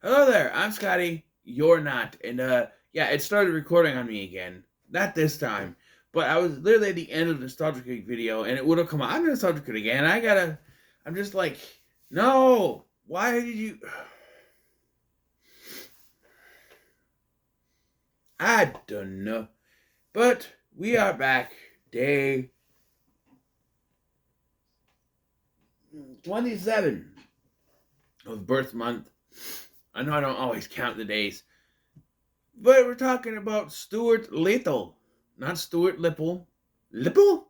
Hello there, I'm Scotty. You're not. And yeah, it started recording on me again. Not this time. But I was literally at the end of the Nostalgia Critic video and it would have come on. I'm gonna Nostalgia Critic again. I'm just like, no! Why did you I don't know. But we are back. Day 27 of birth month. I know I don't always count the days. But we're talking about Stuart Little, not Stuart Lipple. Lipple?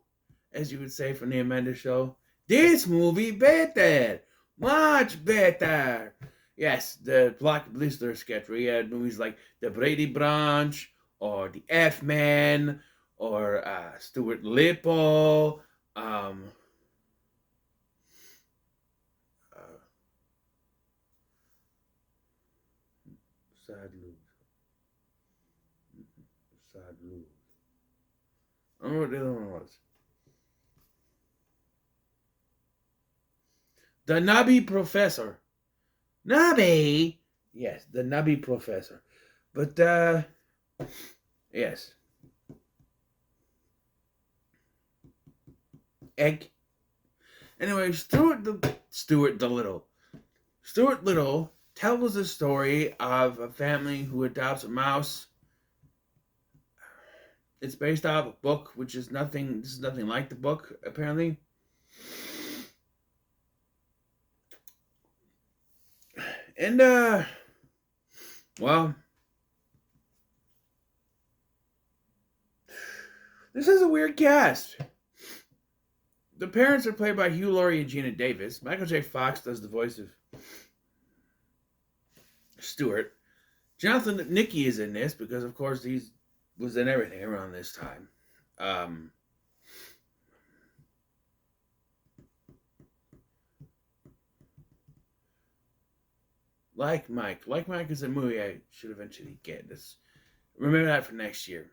As you would say from the Amanda Show. This movie better. Much better. Yes, the Black Blister sketch where you had movies like The Brady Branch or The F Man or Stuart Lipple. Uh, Sad Lose. Sad Lose. I don't know what the other one was. The Nubby Professor. Nubby? Yes, the Nubby Professor. But, yes. Egg. Anyway, Stuart the Little. Stuart Little tells the story of a family who adopts a mouse. It's based off a book, which is nothing. This is nothing like the book, apparently. And well, this is a weird cast. The parents are played by Hugh Laurie and Gina Davis. Michael J. Fox does the voice of Stuart. Jonathan Nicky is in this because, of course, he was in everything around this time. Like Mike. Like Mike is a movie I should eventually get. Remember that for next year.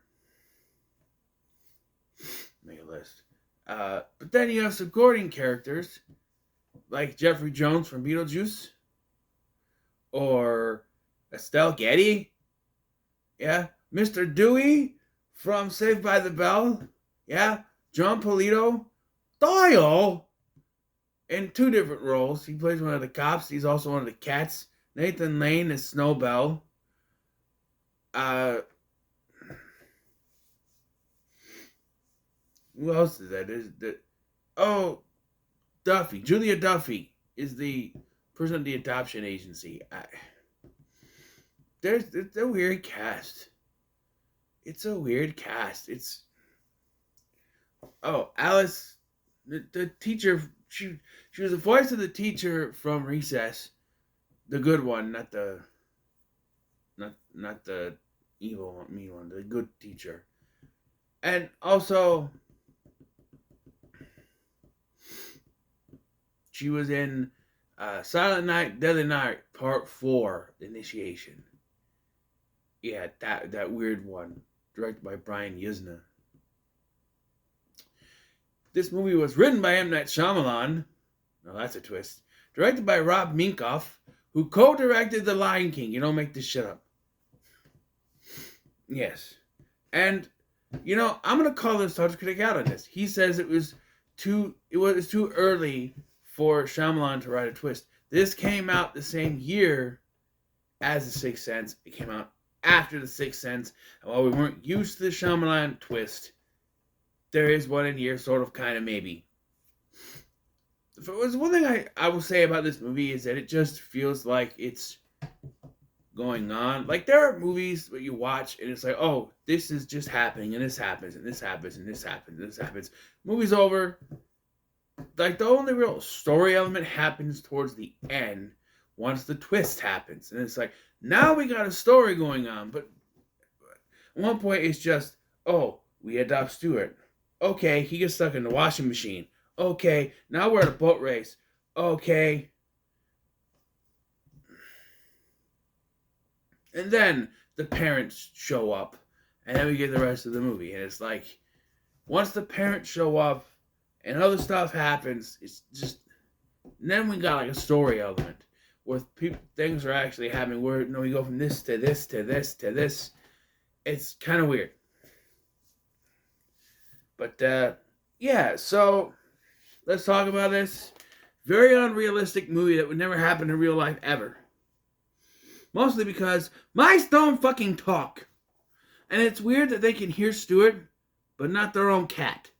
Make a list. But then you have supporting characters like Jeffrey Jones from Beetlejuice or Estelle Getty. Yeah. Mr. Dewey from Saved by the Bell. Yeah. John Polito. Doyle in two different roles. He plays one of the cops. He's also one of the cats. Nathan Lane is Snowbell. Uh, who else is that? Oh, Duffy. Julia Duffy is the person at the adoption agency. It's a weird cast. It's a weird cast. Alice, the teacher. She was the voice of the teacher from Recess, the good one, not the evil one, mean one, the good teacher. And also, she was in Silent Night, Deadly Night, Part 4, The Initiation. Yeah, that weird one, directed by Brian Yuzna. This movie was written by M. Night Shyamalan. Oh, that's a twist. Directed by Rob Minkoff, who co-directed The Lion King. You don't make this shit up. Yes. And, I'm going to call the Nostalgia Critic out on this. He says it was too early for Shyamalan to write a twist. This came out the same year as The Sixth Sense. It came out after The Sixth Sense. And while we weren't used to the Shyamalan twist, there is one in here, sort of, kind of, maybe. If it was one thing I will say about this movie is that it just feels like it's going on. Like, there are movies where you watch and it's like, oh, this is just happening, and this happens, and this happens, and this happens, and this happens. Movie's over. Like, the only real story element happens towards the end once the twist happens. And it's like, now we got a story going on. But at one point, it's just, oh, we adopt Stuart. Okay, he gets stuck in the washing machine. Okay, now we're at a boat race. Okay. And then the parents show up. And then we get the rest of the movie. And it's like, once the parents show up and other stuff happens, it's just... And then we got like a story element. where things are actually happening. Where we go from this to this to this to this. It's kind of weird. But yeah, so let's talk about this very unrealistic movie that would never happen in real life ever. Mostly because mice don't fucking talk. And it's weird that they can hear Stuart, but not their own cat.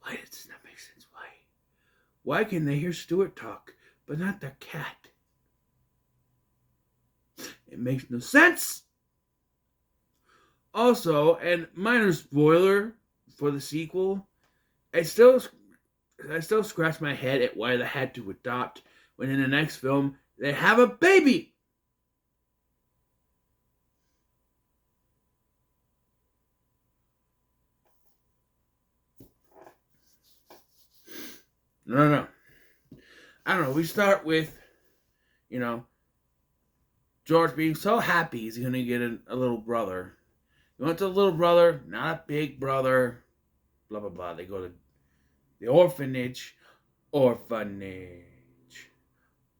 Why does that make sense? Why? Why can they hear Stuart talk, but not their cat? It makes no sense. Also, and minor spoiler for the sequel, I still scratch my head at why they had to adopt when in the next film they have a baby. No. I don't know. We start with, George being so happy he's going to get a little brother. He wants a little brother, not a big brother. Blah, blah, blah. They go to the orphanage. Orphanage.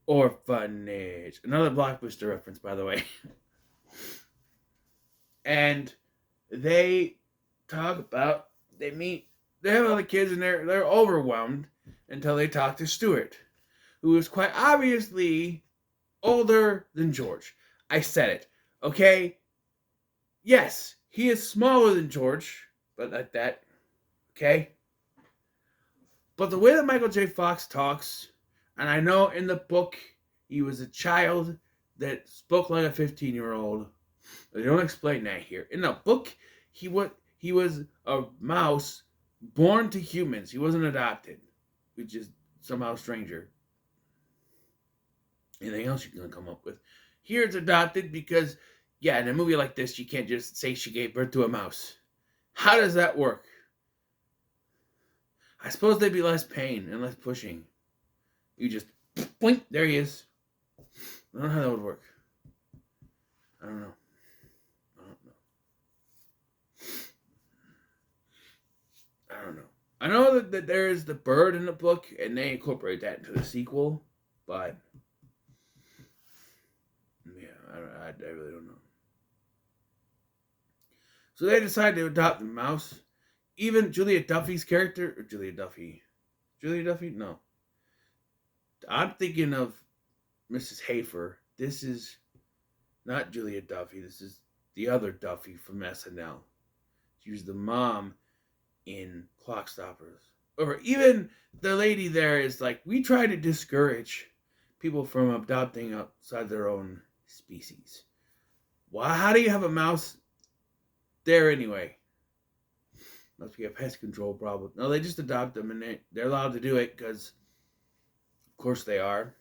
Another Blockbuster reference, by the way. And they talk about, they have other kids and they're overwhelmed until they talk to Stuart, who is quite obviously older than George. I said it, okay? Yes, he is smaller than George, but like that, okay? But the way that Michael J. Fox talks, and I know in the book he was a child that spoke like a 15-year-old. They don't explain that here. In the book, he was a mouse born to humans. He wasn't adopted, which is somehow stranger. Anything else you can come up with? Here it's adopted because, yeah, in a movie like this, you can't just say she gave birth to a mouse. How does that work? I suppose there'd be less pain and less pushing. You just, boink, there he is. I don't know how that would work. I don't know. I know that there is the bird in the book, and they incorporate that into the sequel, but yeah, I really don't know. So they decide to adopt the mouse. Even Julia Duffy's character, or Julia Duffy? No. I'm thinking of Mrs. Hafer. This is not Julia Duffy. This is the other Duffy from SNL. She was the mom in Clock Stoppers. Or even the lady there is like, we try to discourage people from adopting outside their own species. Well, how do you have a mouse there anyway? Must be a pest control problem. No, they just adopt them, and they're allowed to do it because, of course, they are.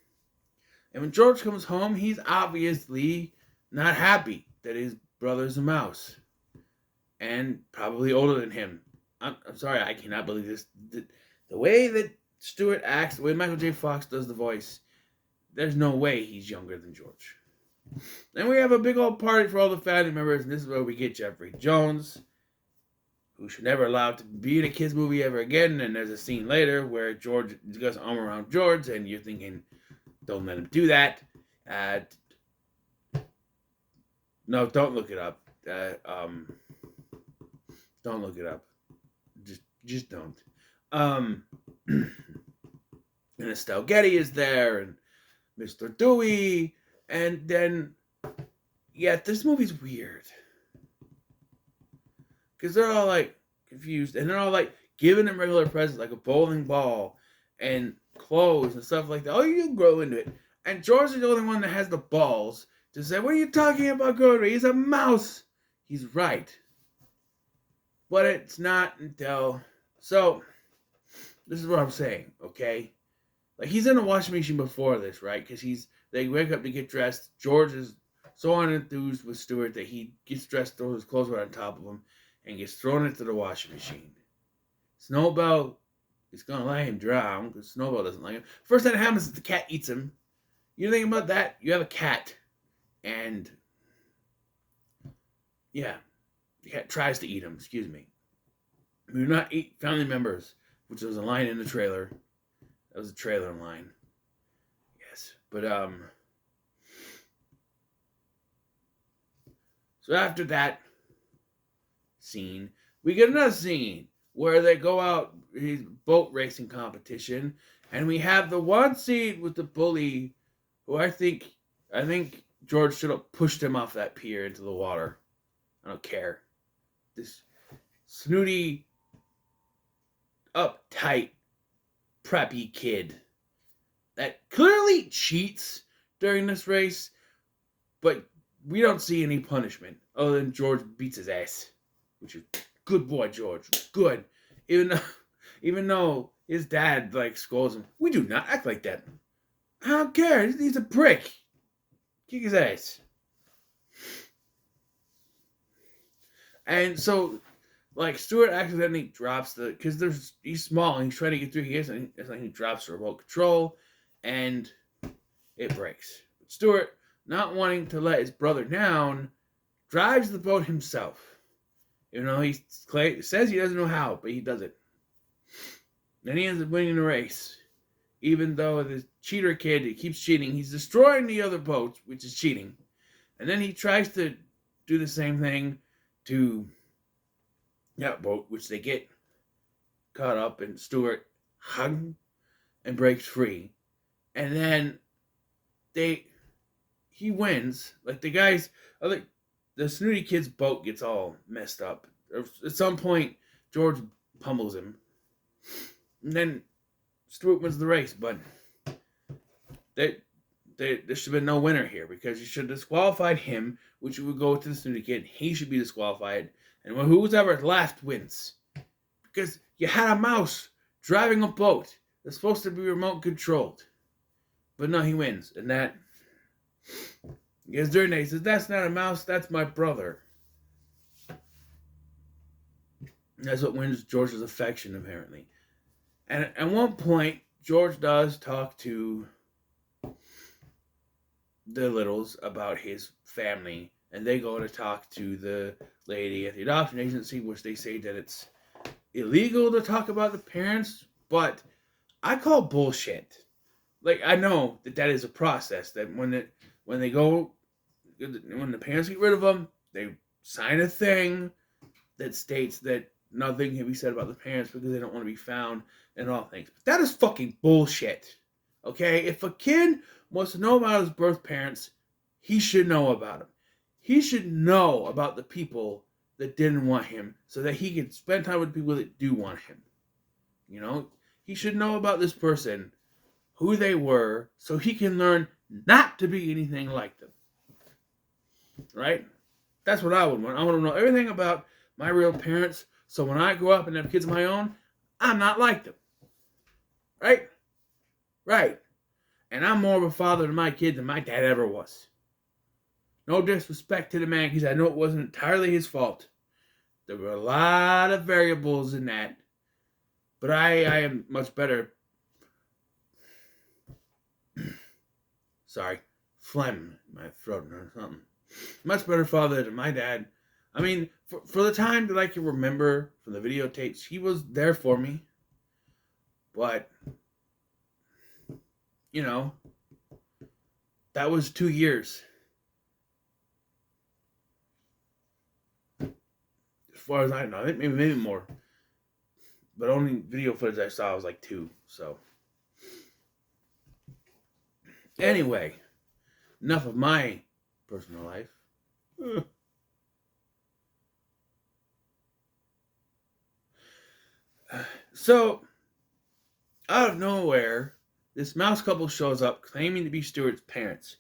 And when George comes home, he's obviously not happy that his brother's a mouse. And probably older than him. I'm sorry, I cannot believe this. The way that Stuart acts, the way Michael J. Fox does the voice, there's no way he's younger than George. Then we have a big old party for all the family members, and this is where we get Jeffrey Jones, who should never allowed to be in a kids movie ever again. And there's a scene later where George goes arm around George, and you're thinking, don't let him do that. No, don't look it up. Don't look it up. Just don't. And Estelle Getty is there, and Mr. Dewey, and then, yeah, this movie's weird. Because they're all, like, confused, and they're all, like, giving him regular presents, like a bowling ball, and clothes, and stuff like that. Oh, you grow into it. And George is the only one that has the balls to say, what are you talking about growing into? He's a mouse. He's right. But it's not until... So, this is what I'm saying, okay? Like, he's in a washing machine before this, right? Because they wake up to get dressed. George is so unenthused with Stuart that he gets dressed, throws his clothes right on top of him, and gets thrown into the washing machine. Snowball is going to let him drown, because Snowball doesn't like him. First thing that happens is the cat eats him. You think about that? You have a cat, and, yeah, the cat tries to eat him, excuse me. We do not eat family members, which was a line in the trailer. That was a trailer line. Yes, But so after that scene, we get another scene where they go out his boat racing competition, and we have the one scene with the bully, who I think George should have pushed him off that pier into the water. I don't care. This snooty, uptight, preppy kid that clearly cheats during this race, but we don't see any punishment other than George beats his ass, which is good boy George, good. Even though his dad like scolds him, we do not act like that. I don't care. He's a prick. Kick his ass. And so, like, Stuart accidentally drops because he's small and he's trying to get through. He drops the remote control, and it breaks. But Stuart, not wanting to let his brother down, drives the boat himself. Even though he says he doesn't know how, but he does it. Then he ends up winning the race. Even though the cheater kid, he keeps cheating, he's destroying the other boats, which is cheating. And then he tries to do the same thing to that boat, which they get caught up, and Stuart hung and breaks free. And then he wins. Like the snooty kid's boat gets all messed up. At some point, George pummels him. And then Stuart wins the race, but there should have been no winner here, because you should have disqualified him, which would go to the snooty kid. He should be disqualified, and who's ever left wins. Because you had a mouse driving a boat that's supposed to be remote controlled. But no, he wins, and that... Because during that, he says, "That's not a mouse, that's my brother." And that's what wins George's affection, apparently. And at one point, George does talk to the Littles about his family, and they go to talk to the lady at the adoption agency, which they say that it's illegal to talk about the parents, but I call bullshit. Like, I know that is a process, that when the parents get rid of them, they sign a thing that states that nothing can be said about the parents because they don't want to be found and all things. But that is fucking bullshit. Okay? If a kid wants to know about his birth parents, he should know about them. He should know about the people that didn't want him so that he can spend time with people that do want him. You know? He should know about this person, who they were, so he can learn not to be anything like them. Right? That's what I would want. I want to know everything about my real parents, so when I grow up and have kids of my own, I'm not like them. Right? Right. And I'm more of a father to my kid than my dad ever was. No disrespect to the man, because I know it wasn't entirely his fault. There were a lot of variables in that. But I am much better. Sorry. Phlegm in my throat or something. Much better father than my dad. I mean, for the time that I can remember from the videotapes, he was there for me. But, you know, that was 2 years. As far as I know, I think maybe more. But only video footage I saw was like 2, so. Anyway, enough of my personal life. So, out of nowhere, this mouse couple shows up claiming to be Stuart's parents.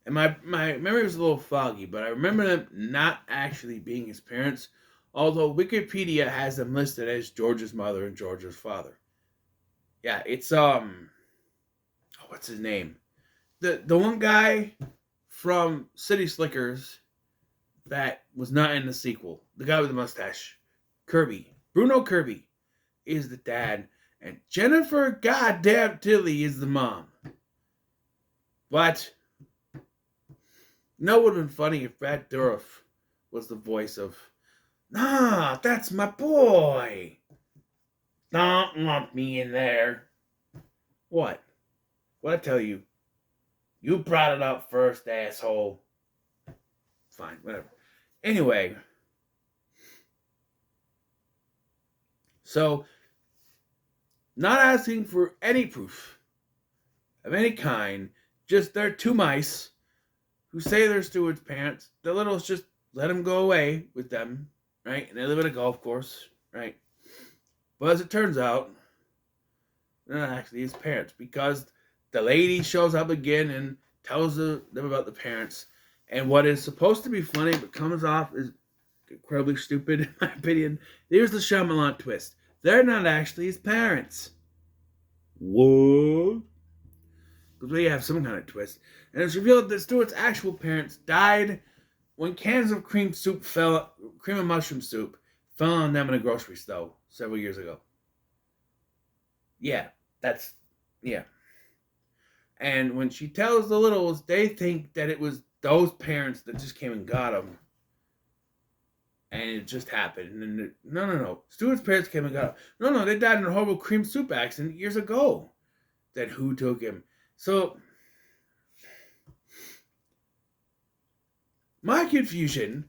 And my memory was a little foggy, but I remember them not actually being his parents, although Wikipedia has them listed as George's mother and George's father. Yeah, it's, what's his name? The one guy from City Slickers that was not in the sequel. The guy with the mustache. Kirby. Bruno Kirby is the dad. And Jennifer Goddamn Tilly is the mom. But, it would have been funny if Brad Dourif was the voice of, "Nah, that's my boy. Don't lump me in there." What? What'd I tell you? You brought it up first, asshole. Fine, whatever. Anyway, so not asking for any proof of any kind, just they're two mice who say they're Stuart's parents. The littles just let him go away with them, right? And they live at a golf course, right? But as it turns out, they're not actually his parents because the lady shows up again and tells them about the parents. And what is supposed to be funny but comes off as incredibly stupid, in my opinion, there's the Shyamalan twist. They're not actually his parents. What? Because we have some kind of twist. And it's revealed that Stuart's actual parents died when cans of cream and mushroom soup fell on them in a grocery store several years ago. Yeah, yeah. And when she tells the littles, they think that it was those parents that just came and got them. And it just happened. And no. Stuart's parents came and got him. No, they died in a horrible cream soup accident years ago. Then who took him? So, my confusion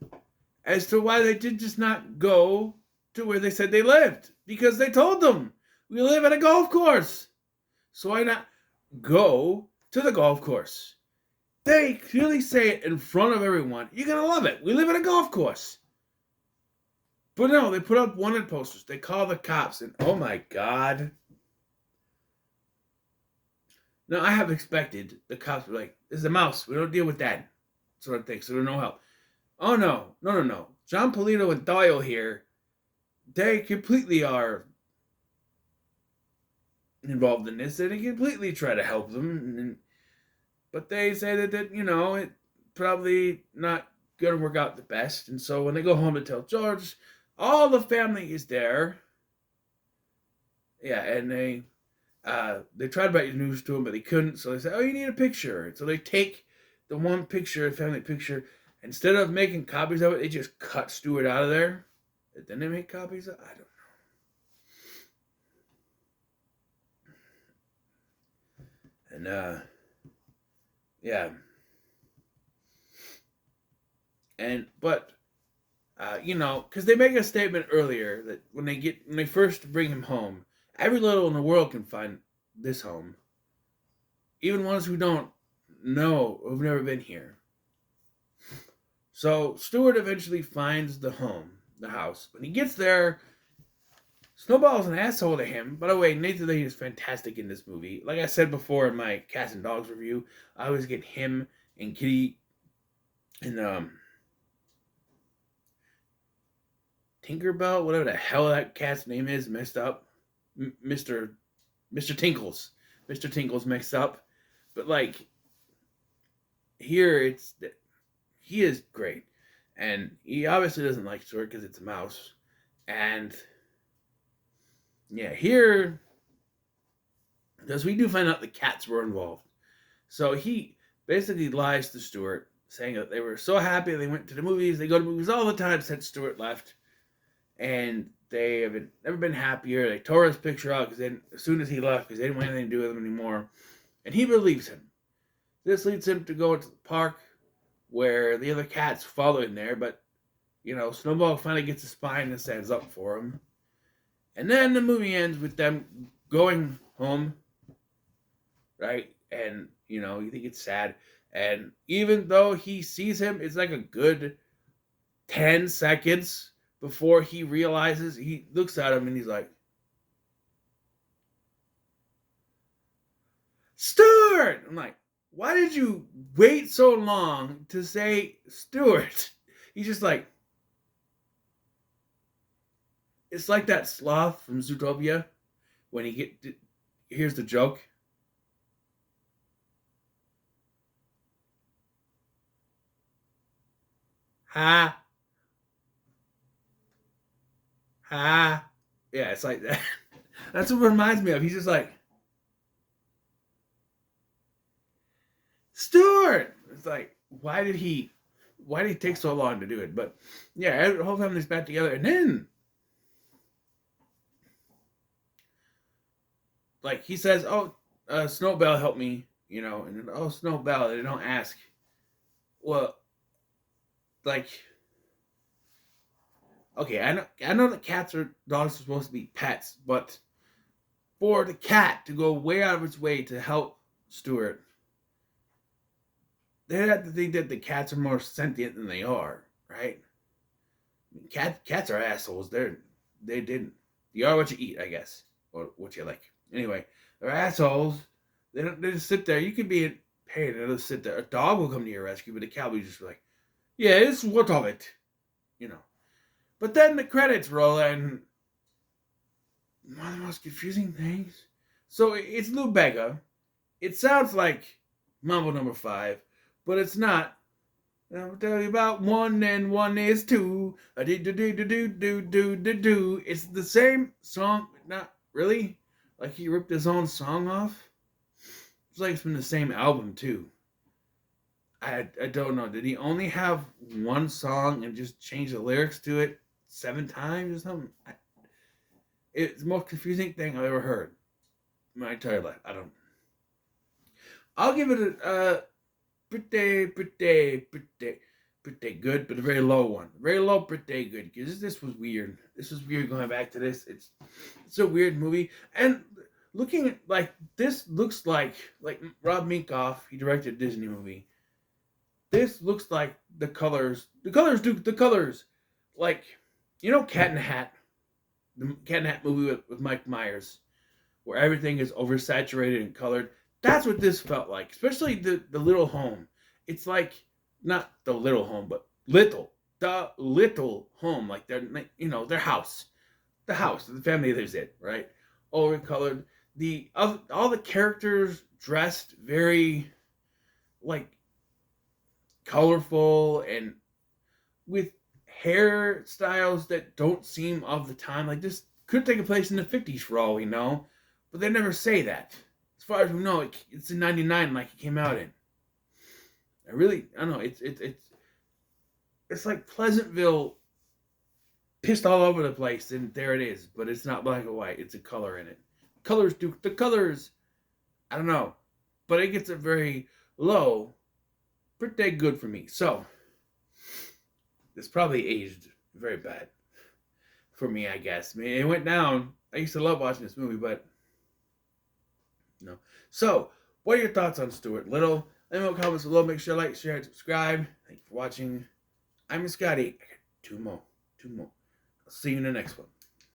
as to why they did just not go to where they said they lived. Because they told them, we live at a golf course. So why not go to the golf course? They clearly say it in front of everyone. You're going to love it. We live at a golf course. But no, they put up wanted posters. They call the cops. And oh my God. Now, I have expected the cops were like, this is a mouse. We don't deal with that sort of thing. So there's no help. Oh, no. John Polito and Doyle here, they completely are involved in this. And they completely try to help them. But they say that it probably not going to work out the best. And so when they go home to tell George, all the family is there. Yeah, and they tried to break the news to him, but they couldn't. So they said, oh, you need a picture. And so they take the one picture, family picture. Instead of making copies of it, they just cut Stuart out of there. Then they make copies of it? I don't know. And, yeah. But because they make a statement earlier that when they first bring him home, every little in the world can find this home. Even ones who don't know, who've never been here. So Stuart eventually finds the house. When he gets there, Snowball's an asshole to him. By the way, Nathan Lane is fantastic in this movie. Like I said before in my Cats and Dogs review, I always get him and Kitty and Tinkerbell, whatever the hell that cat's name is, messed up. Mr. Tinkles. Mr. Tinkles mixed up. But like here he is great. And he obviously doesn't like Stuart because it's a mouse. And yeah, here, because we do find out the cats were involved. So he basically lies to Stuart, saying that they were so happy they went to the movies. They go to movies all the time since Stuart left. And they have never been happier. They tore his picture out as soon as he left because they didn't want anything to do with him anymore. And he believes him. This leads him to go to the park where the other cats follow him there. But, Snowball finally gets a spine and stands up for him. And then the movie ends with them going home, right? And, you think it's sad. And even though he sees him, it's like a good 10 seconds before he realizes, he looks at him and he's like, Stuart! I'm like, why did you wait so long to say Stuart? He's just like, it's like that sloth from Zootopia when here's the joke. Ha. Ha. Yeah, it's like that. That's what it reminds me of. He's just like, Stuart! It's like, why did he take so long to do it? But yeah, the whole family's back together. And then, like, he says, oh, Snowbell helped me, and then, oh, Snow Bell. They don't ask. Well, like, okay, I know that cats or dogs are supposed to be pets, but for the cat to go way out of its way to help Stuart, they have to think that the cats are more sentient than they are, right? Cats are assholes. They didn't. You are what you eat, I guess, or what you like. Anyway, they're assholes. They don't. They just sit there. You could be in pain. They'll just sit there. A dog will come to your rescue, but a cat will just be like, "Yeah, it's what of it," you know. But then the credits roll, and one of the most confusing things. So it's Lou Bega. It sounds like Mambo Number Five, but it's not. I'll tell you about one and one is two. A do do do do do do do do do. It's the same song, but not really. Like he ripped his own song off. It's like it's from the same album too. I don't know. Did he only have one song and just change the lyrics to it 7 times or something? It's the most confusing thing I've ever heard in my entire life. I don't. I'll give it a pretty good, but a very low one. Very low, pretty good. Because this was weird. This was weird going back to this. It's a weird movie. And looking at like this looks like Rob Minkoff, he directed a Disney movie. This looks like the colors. The colors, Duke, the colors. Like, Cat in the Hat. The Cat in the Hat movie with Mike Myers. Where everything is oversaturated and colored. That's what this felt like. Especially the little home. It's like, not the little home, but the little home. Like their house. The house, the family lives in, right? Overcolored. All the characters dressed very, like, colorful and with hairstyles that don't seem of the time. Like this could take place in the 50s for all we know, but they never say that. As far as we know, it's in '99, like it came out in. I don't know. It's like Pleasantville pissed all over the place, and there it is. But it's not black and white. It's a color in it. Colors, Duke. The colors. I don't know, but it gets a very low. Pretty good for me. So, this probably aged very bad for me, I guess. I mean, it went down. I used to love watching this movie, but no. So, what are your thoughts on Stuart Little? Let me know in the comments below. Make sure to like, share, and subscribe. Thank you for watching. I'm Scotty. I got two more. I'll see you in the next one.